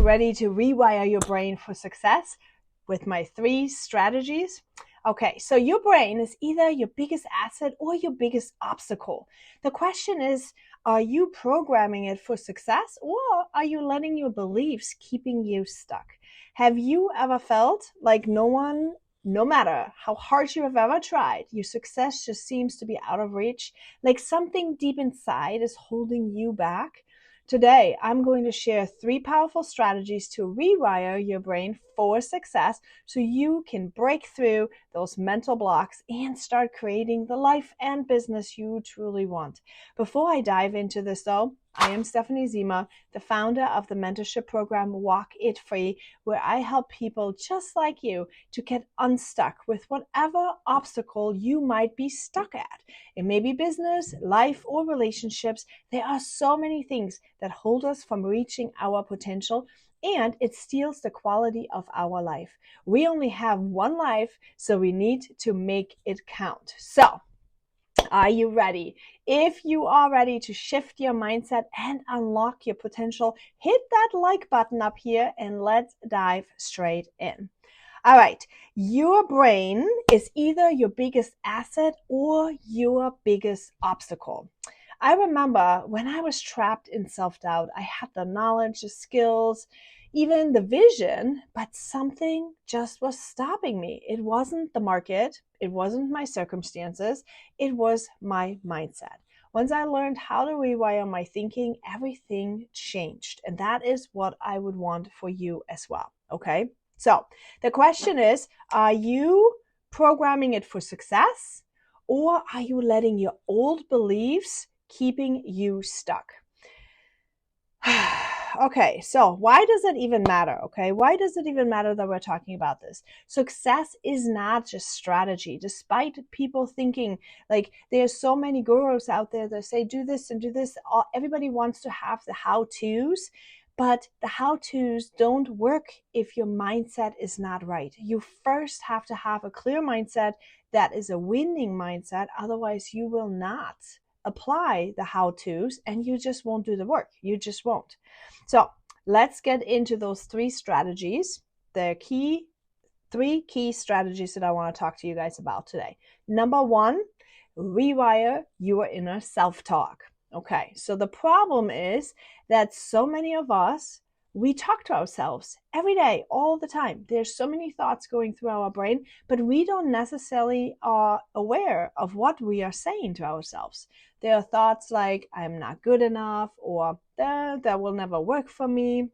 you ready to rewire your brain for success with my 3 strategies? Okay, so your brain is either your biggest asset or your biggest obstacle. The question is, are you programming it for success, or are you letting your beliefs keeping you stuck? Have you ever felt like no matter how hard you have ever tried, your success just seems to be out of reach, like something deep inside is holding you back? Today, I'm going to share 3 powerful strategies to rewire your brain for success so you can break through those mental blocks and start creating the life and business you truly want. Before I dive into this though, I am Stephanie Zima, the founder of the mentorship program Walk It Free, where I help people just like you to get unstuck with whatever obstacle you might be stuck at. It may be business, life, or relationships. There are so many things that hold us from reaching our potential, and it steals the quality of our life. We only have one life, so we need to make it count. So, are you ready? If you are ready to shift your mindset and unlock your potential, hit that like button up here and let's dive straight in. All right, your brain is either your biggest asset or your biggest obstacle. I remember when I was trapped in self-doubt, I had the knowledge, the skills, even the vision, but something just was stopping me. It wasn't the market. It wasn't my circumstances. It was my mindset. Once I learned how to rewire my thinking, everything changed. And that is what I would want for you as well. Okay. So the question is, are you programming it for success, or are you letting your old beliefs keeping you stuck? Okay, so why does it even matter? Okay, why does it even matter that we're talking about this? Success is not just strategy, despite people thinking like there's so many gurus out there that say do this and do this. Everybody wants to have the how-tos, but the how-tos don't work if your mindset is not right. You first have to have a clear mindset that is a winning mindset, otherwise you will not apply the how-tos and you just won't do the work. You just won't. So let's get into those 3 strategies. The 3 key strategies that I want to talk to you guys about today. Number 1, rewire your inner self-talk. Okay, so the problem is that so many of us, we talk to ourselves every day, all the time. There's so many thoughts going through our brain, but we don't necessarily are aware of what we are saying to ourselves. There are thoughts like, I'm not good enough, or that will never work for me.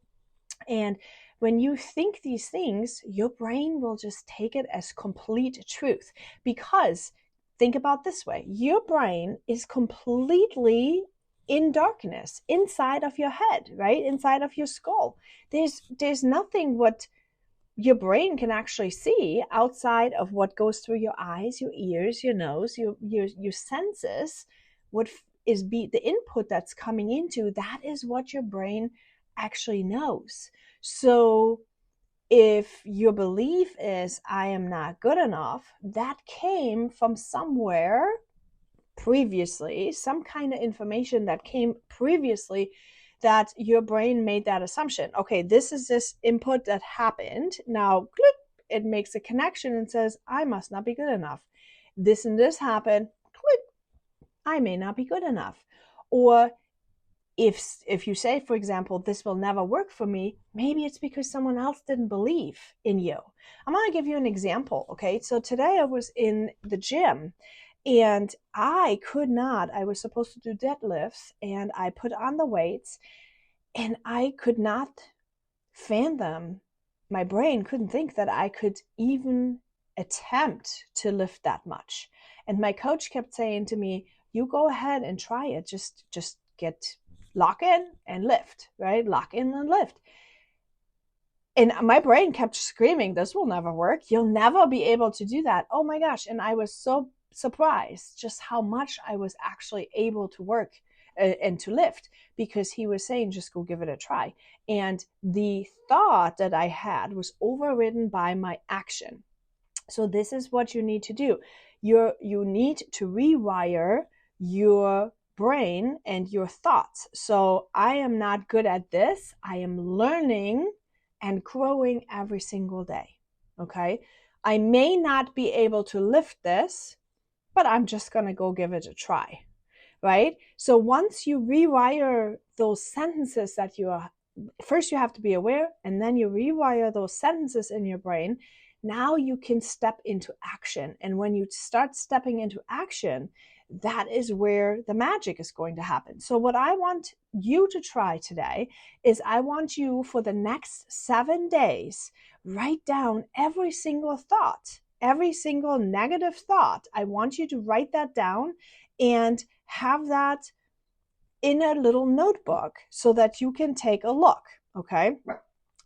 And when you think these things, your brain will just take it as complete truth. Because think about this way, your brain is completely in darkness inside of your head, right? Inside of your skull. There's nothing what your brain can actually see outside of what goes through your eyes, your ears, your nose, your senses. What is the input that's coming into, that is what your brain actually knows. So if your belief is, I am not good enough, that came from somewhere previously, some kind of information that came previously, that your brain made that assumption. Okay, this is this input that happened. Now, click, it makes a connection and says, I must not be good enough. This and this happened. Click, I may not be good enough. Or if you say, for example, this will never work for me, maybe it's because someone else didn't believe in you. I'm going to give you an example. Okay, so today I was in the gym and I was supposed to do deadlifts, and I put on the weights and I could not fan them. My brain couldn't think that I could even attempt to lift that much. And my coach kept saying to me, you go ahead and try it. Just lock in and lift, right? Lock in and lift. And my brain kept screaming, this will never work. You'll never be able to do that. Oh my gosh. And I was so surprised just how much I was actually able to work and to lift, because he was saying, just go give it a try. And the thought that I had was overridden by my action. So this is what you need to do. You need to rewire your brain and your thoughts. So I am not good at this. I am learning and growing every single day. Okay. I may not be able to lift this, but I'm just going to go give it a try. Right? So once you rewire those sentences that you are, first you have to be aware, and then you rewire those sentences in your brain. Now you can step into action. And when you start stepping into action, that is where the magic is going to happen. So what I want you to try today is I want you for the next 7 days, write down every single thought, every single negative thought. I want you to write that down and have that in a little notebook so that you can take a look. Okay.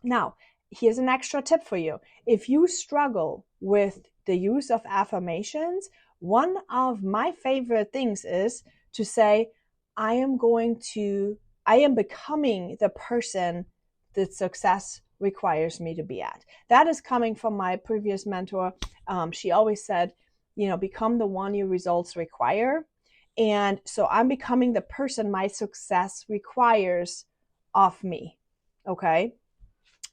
Now, here's an extra tip for you. If you struggle with the use of affirmations, one of my favorite things is to say, I am becoming the person that success requires me to be at. That is coming from my previous mentor. She always said, become the one your results require. And so I'm becoming the person my success requires of me. Okay.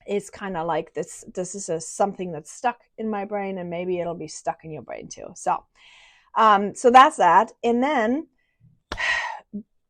It's kind of like this is something that's stuck in my brain, and maybe it'll be stuck in your brain too. So that's that. And then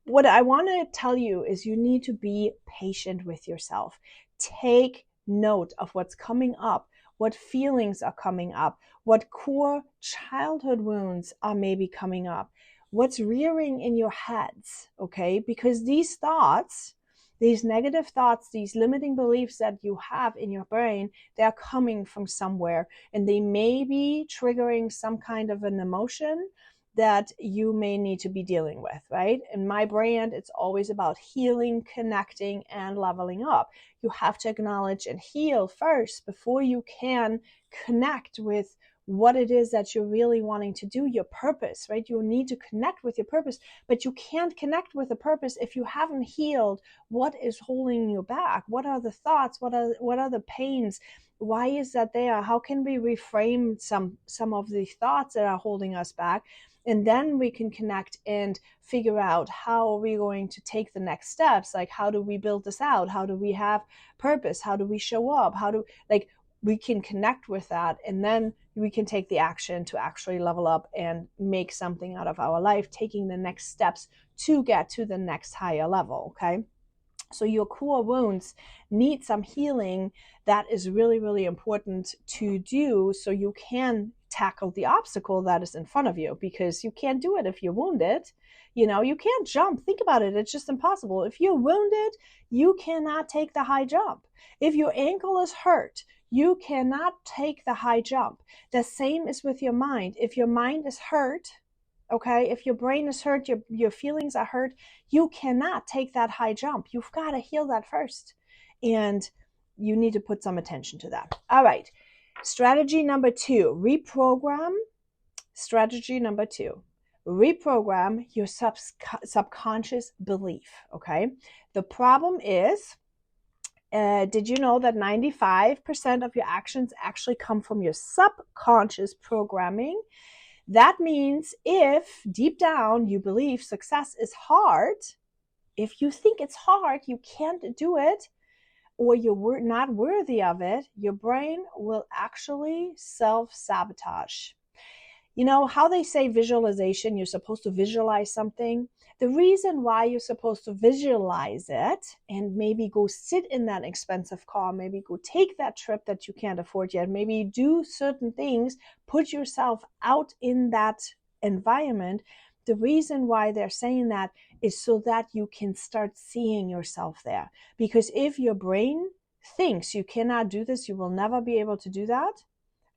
what I want to tell you is you need to be patient with yourself. Take note of what's coming up, what feelings are coming up, what core childhood wounds are maybe coming up, what's rearing in your heads, okay? Because these thoughts, these negative thoughts, these limiting beliefs that you have in your brain, they're coming from somewhere, and they may be triggering some kind of an emotion that you may need to be dealing with, right? In my brand, it's always about healing, connecting, and leveling up. You have to acknowledge and heal first before you can connect with what it is that you're really wanting to do, your purpose, right? You need to connect with your purpose, but you can't connect with a purpose if you haven't healed what is holding you back. What are the thoughts? What are the pains? Why is that there? How can we reframe some of the thoughts that are holding us back? And then we can connect and figure out how are we going to take the next steps? Like, how do we build this out? How do we have purpose? How do we show up? We can connect with that, and then we can take the action to actually level up and make something out of our life, taking the next steps to get to the next higher level, okay? So your core wounds need some healing. That is really, really important to do so you can tackle the obstacle that is in front of you, because you can't do it if you're wounded. You can't jump. Think about it. It's just impossible. If you're wounded, you cannot take the high jump. If your ankle is hurt, you cannot take the high jump. The same is with your mind. If your mind is hurt, okay, if your brain is hurt, your feelings are hurt, you cannot take that high jump. You've got to heal that first. And you need to put some attention to that. All right. Strategy number 2, reprogram. Strategy number 2, reprogram your subconscious belief. Okay. The problem is, did you know that 95% of your actions actually come from your subconscious programming? That means if deep down you believe success is hard, if you think it's hard, you can't do it, or you're not worthy of it, your brain will actually self-sabotage. You know how they say visualization, you're supposed to visualize something? The reason why you're supposed to visualize it and maybe go sit in that expensive car, maybe go take that trip that you can't afford yet, maybe do certain things, put yourself out in that environment. The reason why they're saying that is so that you can start seeing yourself there. Because if your brain thinks you cannot do this, you will never be able to do that,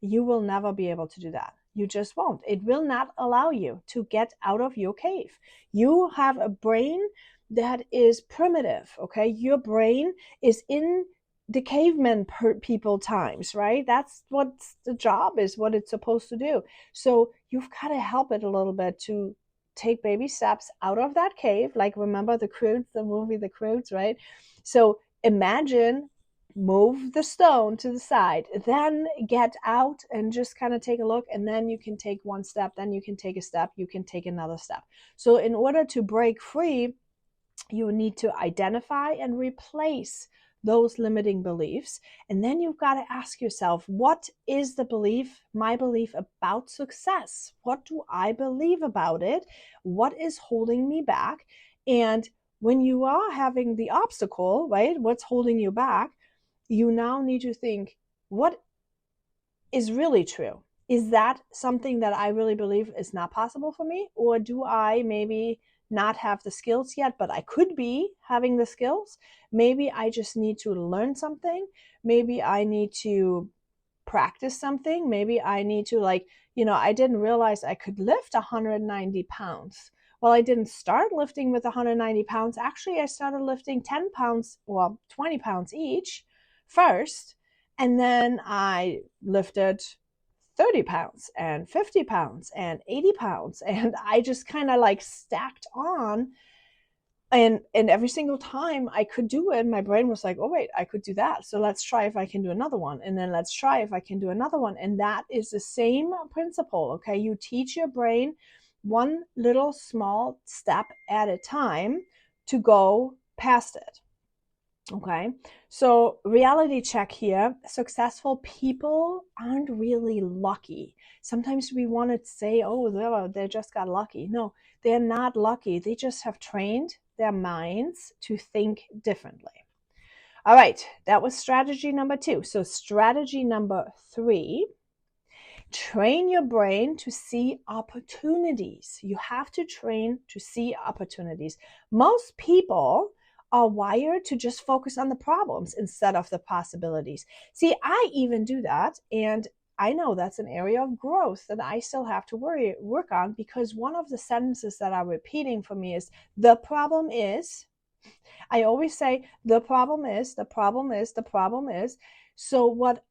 you will never be able to do that. You just won't. It will not allow you to get out of your cave. You have a brain that is primitive, okay? Your brain is in the caveman people times, right? That's what the job is, what it's supposed to do. So you've got to help it a little bit to take baby steps out of that cave. Like, remember the movie The Croods, right? So imagine move the stone to the side, then get out and just kind of take a look, and then you can take one step, then you can take a step, you can take another step. So in order to break free, you need to identify and replace those limiting beliefs. And then you've got to ask yourself, what is the belief, my belief about success? What do I believe about it? What is holding me back? And when you are having the obstacle, right, what's holding you back, you now need to think, what is really true? Is that something that I really believe is not possible for me? Or do I maybe not have the skills yet, but I could be having the skills? Maybe I just need to learn something. Maybe I need to practice something. Maybe I need to, like, I didn't realize I could lift 190 pounds. Well, I didn't start lifting with 190 pounds. Actually, I started lifting 10 pounds, well, 20 pounds each first. And then I lifted 30 pounds and 50 pounds and 80 pounds. And I just kind of like stacked on. And every single time I could do it, my brain was like, oh, wait, I could do that. So let's try if I can do another one. And then let's try if I can do another one. And that is the same principle. Okay. You teach your brain one little small step at a time to go past it. Okay, so reality check here. Successful people aren't really lucky. Sometimes we want to say, oh, they just got lucky. No, they're not lucky. They just have trained their minds to think differently. All right, that was strategy number 2. So strategy number 3, train your brain to see opportunities. You have to train to see opportunities. Most people are wired to just focus on the problems instead of the possibilities. See, I even do that, and I know that's an area of growth that I still have to work on, because one of the sentences that are repeating for me is, the problem is. I always say, the problem is, the problem is, the problem is. So what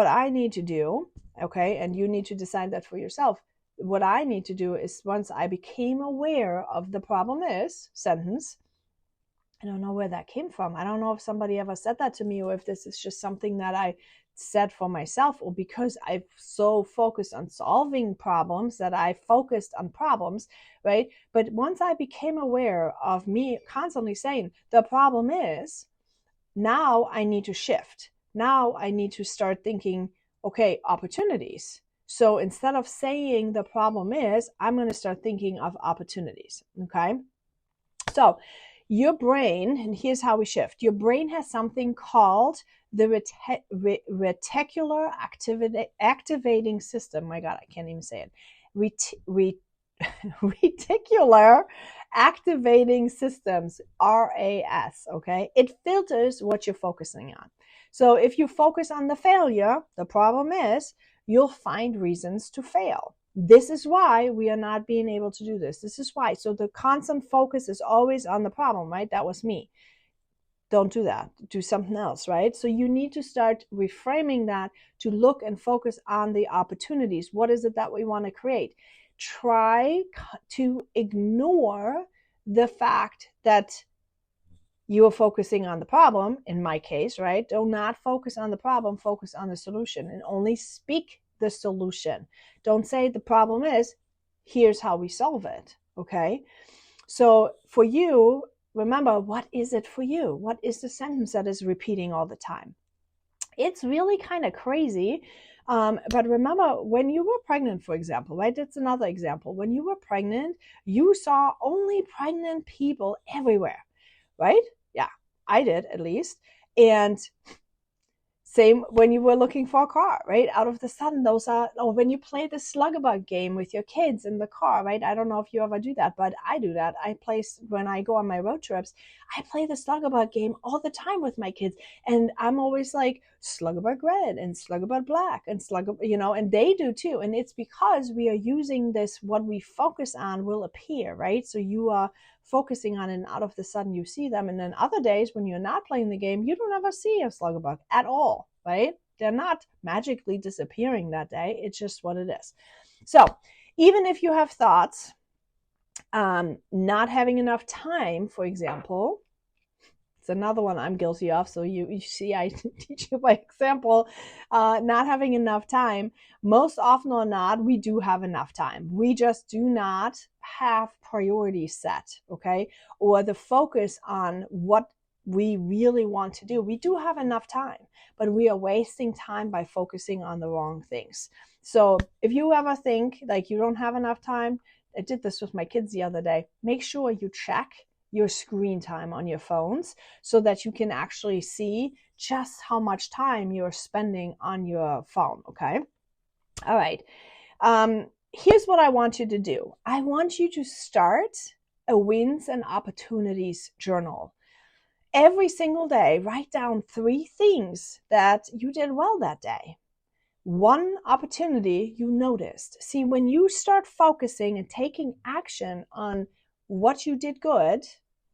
I need to do, okay, and you need to decide that for yourself, what I need to do is, once I became aware of the problem is sentence, I don't know where that came from. I don't know if somebody ever said that to me, or if this is just something that I said for myself, or because I've so focused on solving problems that I focused on problems, right? But once I became aware of me constantly saying, the problem is, now I need to shift. Now I need to start thinking, okay, opportunities. So instead of saying the problem is, I'm going to start thinking of opportunities. Okay. So your brain, and here's how we shift. Your brain has something called the Reticular Activating System. My God, I can't even say it. Reticular Activating Systems, RAS, okay? It filters what you're focusing on. So if you focus on the failure, the problem is, you'll find reasons to fail. This is why we are not being able to do this. This is why. So the constant focus is always on the problem, right? That was me. Don't do that. Do something else, right? So you need to start reframing that to look and focus on the opportunities. What is it that we want to create? Try to ignore the fact that you are focusing on the problem, in my case, right? Do not focus on the problem, focus on the solution, and only speak the solution. Don't say the problem is, here's how we solve it, okay? So for you, remember, what is it for you? What is the sentence that is repeating all the time? It's really kind of crazy. But remember, when you were pregnant, for example, right? That's another example. When you were pregnant, you saw only pregnant people everywhere, right? Yeah, I did, at least. And same when you were looking for a car, right? Out of the sudden, those are, or when you play the slug-a-bug game with your kids in the car, right? I don't know if you ever do that, but I do that. When I go on my road trips, I play the slug-a-bug game all the time with my kids. And I'm always like, slug-a-bug red and slug-a-bug black and and they do too. And it's because we are using this, what we focus on will appear, right? So you are focusing on it, and out of the sudden you see them. And then other days when you're not playing the game, you don't ever see a slug-a-bug at all, right? They're not magically disappearing that day. It's just what it is. So even if you have thoughts, not having enough time, for example, It's another one I'm guilty of. So you see, I teach you by example. Not having enough time. Most often or not, we do have enough time. We just do not have priorities set, okay? Or the focus on what we really want to do. We do have enough time, but we are wasting time by focusing on the wrong things. So if you ever think like you don't have enough time, I did this with my kids the other day. Make sure you check your screen time on your phones so that you can actually see just how much time you're spending on your phone, okay? All right. Here's what I want you to do. I want you to start a wins and opportunities journal. Every single day, write down 3 things that you did well that day. 1 opportunity you noticed. See, when you start focusing and taking action on what you did good,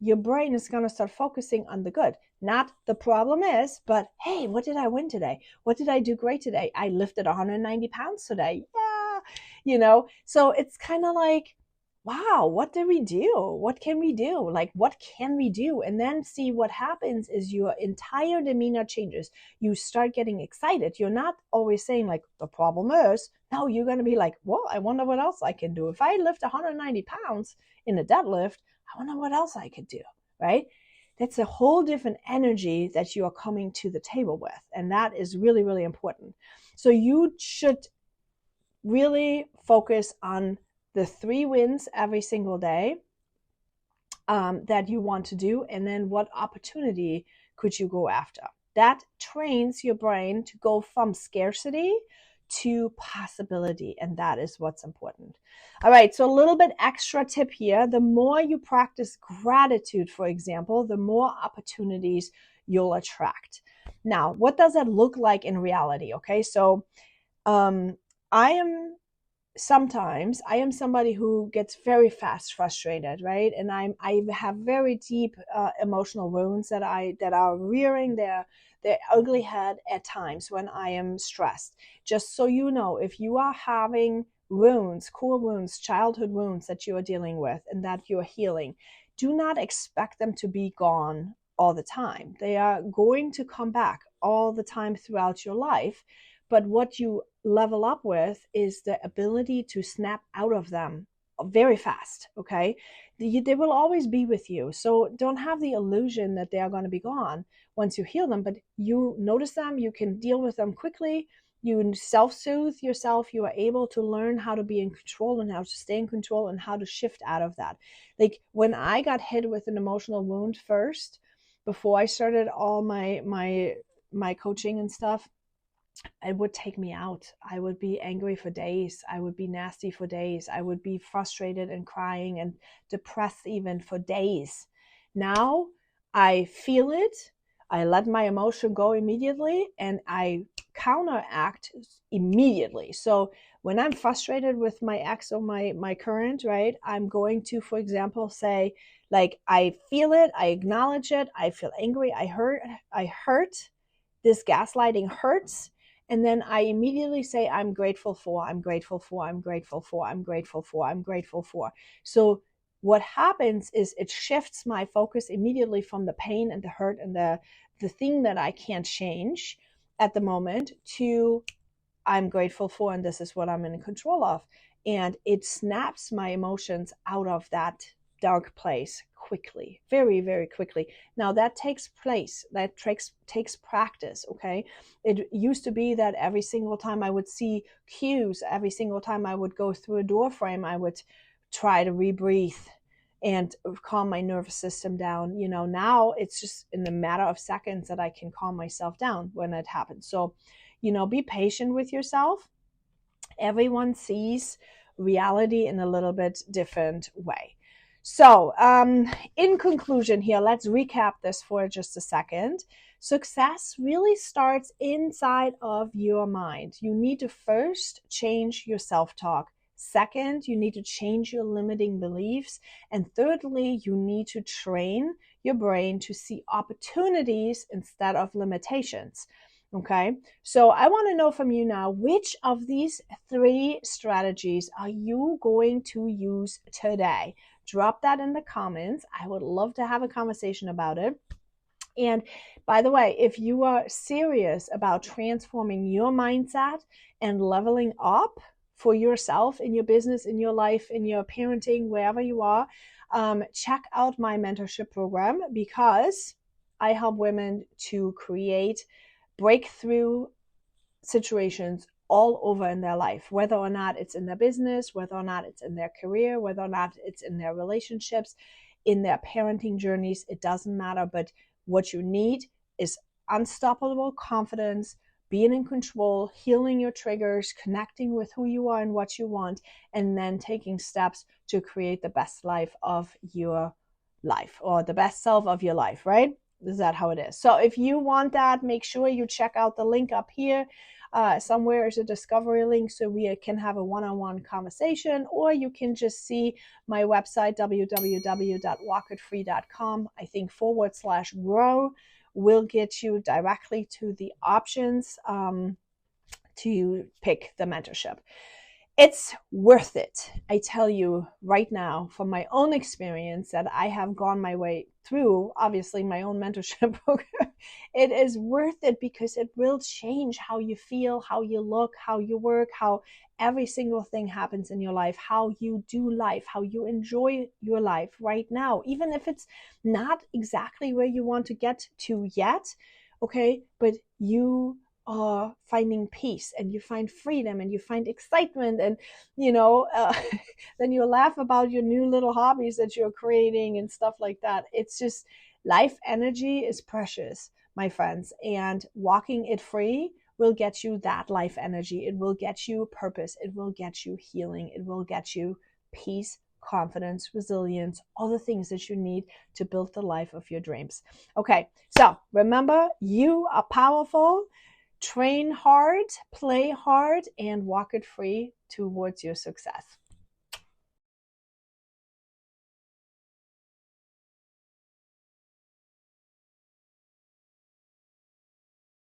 your brain is going to start focusing on the good. Not the problem is, but hey, what did I win today? What did I do great today? I lifted 190 pounds today. Yeah. So it's kind of like, wow, what did we do? What can we do? Like, what can we do? And then see what happens is your entire demeanor changes. You start getting excited. You're not always saying like, the problem is. No, you're going to be like, well, I wonder what else I can do. If I lift 190 pounds in a deadlift, I wonder what else I could do, right? That's a whole different energy that you are coming to the table with. And that is really, really important. So you should really focus on the 3 wins every single day that you want to do, and then what opportunity could you go after. That trains your brain to go from scarcity to possibility, and that is what's important. All right, so a little bit extra tip here. The more you practice gratitude, for example, the more opportunities you'll attract. Now, what does that look like in reality? Okay, so I am somebody who gets very fast frustrated, right? And I have very deep emotional wounds that are rearing their ugly head at times when I am stressed. Just so you know, if you are having wounds, core wounds, childhood wounds that you are dealing with and that you're healing, do not expect them to be gone all the time. They are going to come back all the time throughout your life. But what you level up with is the ability to snap out of them very fast, okay? They will always be with you. So don't have the illusion that they are going to be gone once you heal them, but you notice them, you can deal with them quickly, you self-soothe yourself, you are able to learn how to be in control and how to stay in control and how to shift out of that. Like when I got hit with an emotional wound first, before I started all my coaching and stuff, it would take me out. I would be angry for days. I would be nasty for days. I would be frustrated and crying and depressed even for days. Now I feel it. I let my emotion go immediately and I counteract immediately. So when I'm frustrated with my ex or my current, right, I'm going to, for example, say, like, I feel it, I acknowledge it, I feel angry, I hurt. This gaslighting hurts. And then I immediately say, I'm grateful for, I'm grateful for, I'm grateful for, I'm grateful for, I'm grateful for. So what happens is it shifts my focus immediately from the pain and the hurt and the thing that I can't change at the moment to I'm grateful for, and this is what I'm in control of. And it snaps my emotions out of that dark place quickly, very, very quickly. Now that takes practice, okay? It used to be that every single time I would see cues, every single time I would go through a door frame, I would try to rebreathe and calm my nervous system down. Now it's just in a matter of seconds that I can calm myself down when it happens. So, be patient with yourself. Everyone sees reality in a little bit different way. So, in conclusion here, let's recap this for just a second. Success really starts inside of your mind. You need to first change your self-talk. Second, you need to change your limiting beliefs. And thirdly, you need to train your brain to see opportunities instead of limitations. Okay, so I want to know from you now, which of these 3 strategies are you going to use today? Drop that in the comments. I would love to have a conversation about it. And by the way, if you are serious about transforming your mindset and leveling up for yourself in your business, in your life, in your parenting, wherever you are, check out my mentorship program, because I help women to create breakthrough situations all over in their life, whether or not it's in their business, whether or not it's in their career, whether or not it's in their relationships, in their parenting journeys. It doesn't matter. But what you need is unstoppable confidence, being in control, healing your triggers, connecting with who you are and what you want, and then taking steps to create the best life of your life, or the best self of your life, right? Is that how it is? So if you want that, make sure you check out the link up here. Somewhere is a discovery link, so we can have a one-on-one conversation, or you can just see my website, www.walkitfree.com. I think /grow will get you directly to the options to pick the mentorship. It's worth it. I tell you right now, from my own experience that I have gone my way through, obviously my own mentorship program, it is worth it, because it will change how you feel, how you look, how you work, how every single thing happens in your life, how you do life, how you enjoy your life right now, even if it's not exactly where you want to get to yet, okay? But you are finding peace, and you find freedom, and you find excitement, and then you laugh about your new little hobbies that you're creating and stuff like that. It's just, life energy is precious, my friends, and walking it free will get you that life energy. It will get you purpose. It will get you healing. It will get you peace, confidence, resilience, all the things that you need to build the life of your dreams. Okay, so remember, you are powerful. Train hard, play hard, and walk it free towards your success.